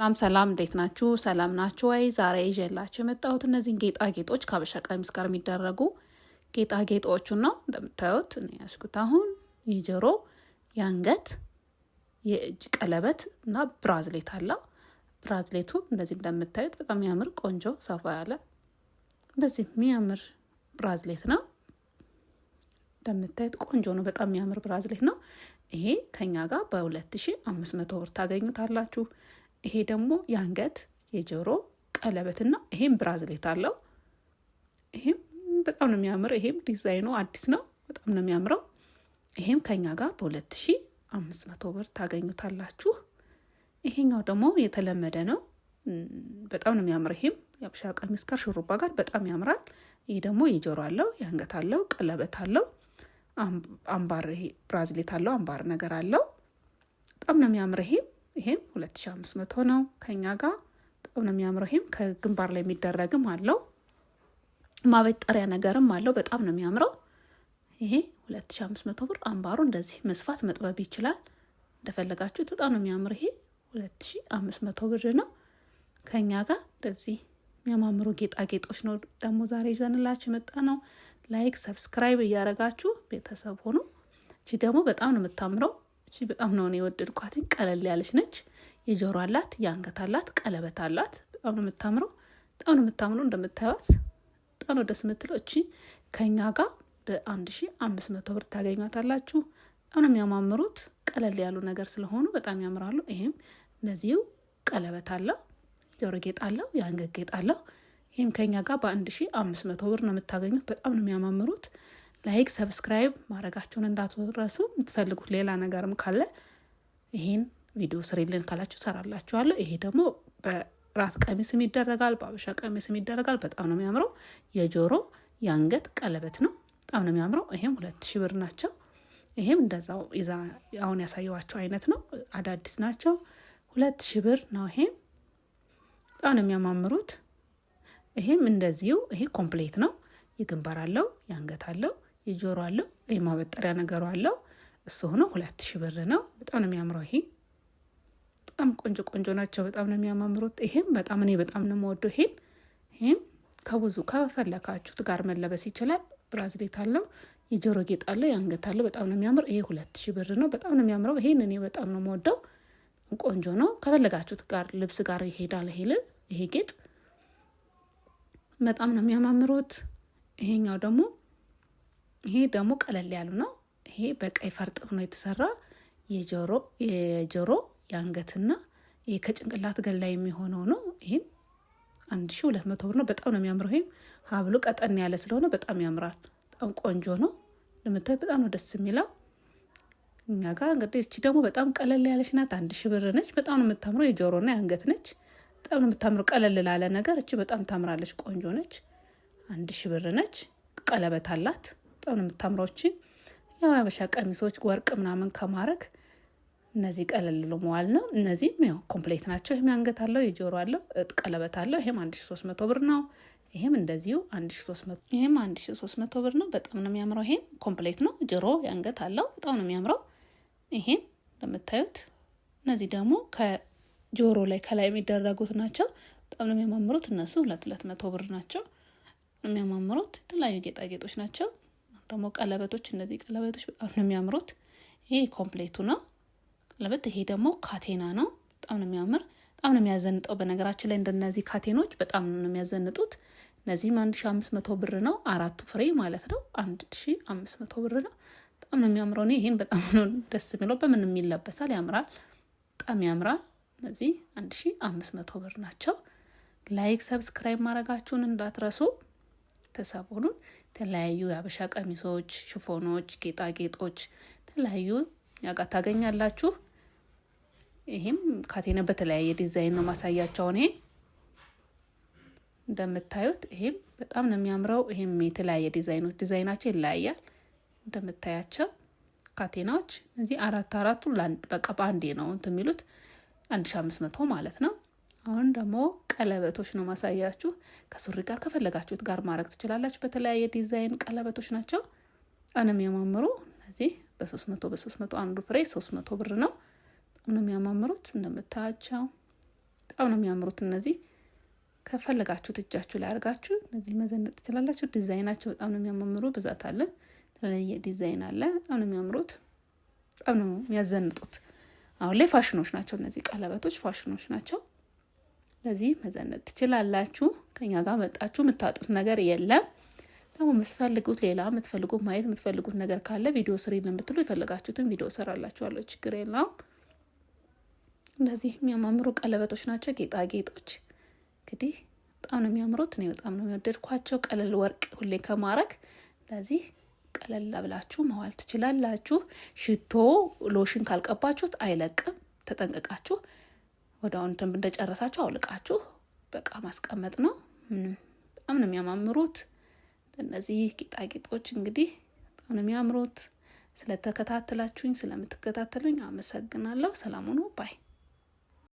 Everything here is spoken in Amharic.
ሰላም እንዴት ናችሁ? ሰላም ናችሁ ወይ? ዛሬ ይዤላችሁ የመጣሁት እነዚህን ጌጣጌጦች ከሀበሻ ቀሚስ ጋር የሚደረጉ ጌጣጌጦቹን ነው። እንደምታዩት እኔ ያስኩት አሁን የጆሮ፣ የአንገት፣ የእጅ ቀለበት እና ብራዝሌት አለው። ብራዝሌቱ እንደዚህ እንደምታዩት በጣም የሚያምር ቆንጆ ሰፋ ያለ እንደዚህ የሚያምር ብራዝሌት ነው። እንደምታዩት ቆንጆ ነው። በጣም የሚያምር ብራዝሌት ነው። ይሄ ከኛ ጋር በ2500 ብር ታገኙታላችሁ። ይሄ ደግሞ የአንገት የጆሮ ቀለበትና ይሄም ብራዝሌት አለው። ይሄም በጣም ነው የሚያምር። ይሄም ዲዛይኑ አዲስ ነው። በጣም ነው የሚያምረው። ይሄም ከኛ ጋር በ2500 ብር ታገኙታላችሁ። ይሄኛው ደግሞ የተለመደ ነው። በጣም ነው የሚያምር። ይሄም የሀበሻ ቀሚስ ጋር ሹሩባ ጋር በጣም ያምራል። ይሄ ደግሞ የጆሮ አለው፣ የአንገት አለው፣ ቀለበት አለው፣ አምባር ይሄ ብራዝሌት አለው፣ አምባር ነገር አለው። በጣም ነው የሚያምር። ይሄም 2500 ነው ከኛ ጋር። በጣም ነው የሚያምረው። ይሄም ከግንባር ላይ የሚደረግም አለው፣ ማበጠሪያ ነገርም አለው። በጣም ነው የሚያምረው። ይሄ 2500 ብር። አምባሩ እንደዚህ መስፋት መጥበብ ይችላል እንደፈለጋችሁት። በጣም ነው የሚያምር። ይሄ 2500 ብር ነው ከኛ ጋር። እንደዚህ የሚያማምሩ ጌጣጌጦች ነው ደግሞ ዛሬ ይዘንላችሁ የመጣ ነው። ላይክ ሰብስክራይብ እያደረጋችሁ ቤተሰብ ሆኑ። እቺ ደግሞ በጣም ነው የምታምረው። እቺ በጣም ነው የወደድኳት። ቀለል ያለች ነች። የጆሮ አላት፣ የአንገት አላት፣ ቀለበት አላት። በጣም ነው የምታምረው። በጣም ነው የምታምረው። እንደምታዩት በጣም ነው ደስ የምትለው። እቺ ከኛ ጋር በ1500 ብር ታገኟታላችሁ። በጣም ነው የሚያማምሩት። ቀለል ያሉ ነገር ስለሆኑ በጣም ያምራሉ። ይሄም እንደዚሁ ቀለበት አለው፣ ጆሮ ጌጥ አለው፣ የአንገት ጌጥ አለው። ይሄም ከኛ ጋር በ1500 ብር ነው የምታገኙት። በጣም ነው የሚያማምሩት። ላይክ ሰብስክራይብ ማድረጋችሁን እንዳትረሱ። የምትፈልጉት ሌላ ነገርም ካለ ይሄን ቪዲዮ ስሪልን ካላችሁ ሰራላችኋለሁ። ይሄ ደግሞ በራስ ቀሚስም ይደረጋል፣ በሀበሻ ቀሚስም ይደረጋል። በጣም ነው የሚያምረው። የጆሮ የአንገት ቀለበት ነው። በጣም ነው የሚያምረው። ይሄም 2000 ብር ናቸው። ይሄም እንደዛው አሁን ያሳየዋቸው አይነት ነው። አዳዲስ ናቸው። 2000 ብር ነው። ይሄም በጣም ነው የሚያማምሩት። ይሄም እንደዚሁ ይሄ ኮምፕሌት ነው። የግንባር አለው፣ የአንገት አለው፣ የጆሮ አለው፣ የማበጠሪያ ነገሩ አለው። እሱ ሆኖ 2000 ብር ነው። በጣም ነው የሚያምረው። ይሄ በጣም ቆንጆ ቆንጆ ናቸው። በጣም ነው የሚያማምሩት። ይሄም በጣም እኔ በጣም ነው የምወደው። ይሄም ከብዙ ከፈለካችሁት ጋር መለበስ ይችላል። ብራዝሌት አለው፣ የጆሮ ጌጥ አለው፣ የአንገት አለው። በጣም ነው የሚያምር። ይሄ 2000 ብር ነው። በጣም ነው የሚያምረው። ይሄን እኔ በጣም ነው የምወደው። ቆንጆ ነው። ከፈለጋችሁት ጋር ልብስ ጋር ይሄዳል። ይሄ ጌጥ በጣም ነው የሚያማምሩት። ይሄኛው ደግሞ ቀለል ያሉ ነው። ይሄ በቀይ ፈርጥ ነው የተሰራ የጆሮ የአንገትና ይሄ ከጭንቅላት ገላ የሚሆነው ነው። ይሄም 1200 ብር ነው። በጣም ነው የሚያምረው። ይሄም ሀብሉ ቀጠን ያለ ስለሆነ በጣም ያምራል። በጣም ቆንጆ ነው። ለምታዩት በጣም ነው ደስ የሚለው። እኛ ጋር እንግዲህ እቺ ደግሞ በጣም ቀለል ያለች ናት። 1000 ብር ነች። በጣም ነው የምታምረው። የጆሮና የአንገት ነች። በጣም ነው የምታምረው። ቀለል ላለ ነገር እቺ በጣም ታምራለች። ቆንጆ ነች። 1000 ብር ነች። ቀለበት አላት። በጣም ነው የምታምረው። እቺ ያው የሀበሻ ቀሚሶች ወርቅ ምናምን ከማረግ እነዚህ ቀለል መዋል ነው። እነዚህም ያው ኮምፕሌት ናቸው። ይሄም አንገት አለው፣ የጆሮ አለው፣ ቀለበት አለው። ይሄም 1300 ብር ነው። ይሄም እንደዚሁ 1300 ብር ነው። በጣም ነው የሚያምረው። ይሄም ኮምፕሌት ነው። ጆሮ የአንገት አለው። በጣም ነው የሚያምረው። ይሄም እንደምታዩት እነዚህ ደግሞ ከጆሮ ላይ ከላይ የሚደረጉት ናቸው። በጣም ነው የሚያማምሩት። እነሱ 200 ብር ናቸው። የሚያማምሩት የተለያዩ ጌጣጌጦች ናቸው። ደግሞ ቀለበቶች፣ እነዚህ ቀለበቶች በጣም ነው የሚያምሩት። ይሄ ኮምፕሌቱ ነው ቀለበት። ይሄ ደግሞ ካቴና ነው። በጣም ነው የሚያምር። በጣም ነው የሚያዘንጠው። በነገራችን ላይ እንደነዚህ ካቴኖች በጣም ነው የሚያዘንጡት። እነዚህም 1500 ብር ነው። 4 ፍሬ ማለት ነው። 1500 ብር ነው። በጣም ነው የሚያምረው። እኔ ይሄን በጣም ነው ደስ የሚለው። በምንም ይለበሳል፣ ያምራል፣ በጣም ያምራል። እነዚህ 1500 ብር ናቸው። ላይክ ሰብስክራይብ ማድረጋችሁን እንዳትረሱ። ተሰቦኑን የተለያዩ የሀበሻ ቀሚሶች፣ ሽፎኖች፣ ጌጣጌጦች የተለያዩ ያጋ ታገኛላችሁ። ይሄም ካቴና በተለያየ ዲዛይን ነው ማሳያቸው። እኔ እንደምታዩት ይሄም በጣም ነው የሚያምረው። ይሄም የተለያየ ዲዛይናቸው ይለያያል። እንደምታያቸው ካቴናዎች እዚህ አራቱ በቃ በአንዴ ነው እንትን የሚሉት 1500 ማለት ነው። አሁን ደግሞ ቀለበቶች ነው ማሳያችሁ። ከሱሪ ጋር ከፈለጋችሁት ጋር ማድረግ ትችላላችሁ። በተለያየ ዲዛይን ቀለበቶች ናቸው። አንም የሚያማምሩ እነዚህ በ300 አንዱ ፍሬ 300 ብር ነው። በጣም ነው የሚያማምሩት እንደምታያቸው። በጣም ነው የሚያምሩት እነዚህ። ከፈለጋችሁ እጃችሁ ላይ አድርጋችሁ እነዚህ መዘነጥ ትችላላችሁ። ዲዛይናቸው በጣም ነው የሚያማምሩ። ብዛት አለ፣ የተለያየ ዲዛይን አለ። በጣም ነው የሚያምሩት፣ በጣም ነው የሚያዘንጡት። አሁን ላይ ፋሽኖች ናቸው እነዚህ ቀለበቶች፣ ፋሽኖች ናቸው። ለዚህ መዘነጥ ትችላላችሁ። ከኛ ጋር መጣችሁ የምታጡት ነገር የለም። ደግሞ የምትፈልጉት ሌላ የምትፈልጉት ማየት የምትፈልጉት ነገር ካለ ቪዲዮ ስሪልን ብትሉ የፈለጋችሁትን ቪዲዮ ሰራላችኋለሁ፣ ችግር የለውም። እንደዚህ የሚያማምሩ ቀለበቶች ናቸው፣ ጌጣጌጦች። እንግዲህ በጣም ነው የሚያምሩት። እኔ በጣም ነው የሚወደድኳቸው። ቀለል ወርቅ ሁሌ ከማረግ እንደዚህ ቀለል ብላችሁ መዋል ትችላላችሁ። ሽቶ ሎሽን ካልቀባችሁት አይለቅም። ተጠንቀቃችሁ ወዲያውኑ እንደጨረሳችሁ አውልቃችሁ በቃ ማስቀመጥ ነው። በጣም ነው የሚያማምሩት እነዚህ ጌጣጌጦች። እንግዲህ በጣም ነው የሚያምሩት። ስለተከታተላችሁኝ ስለምትከታተሉኝ አመሰግናለሁ። ሰላም ሁኑ ባይ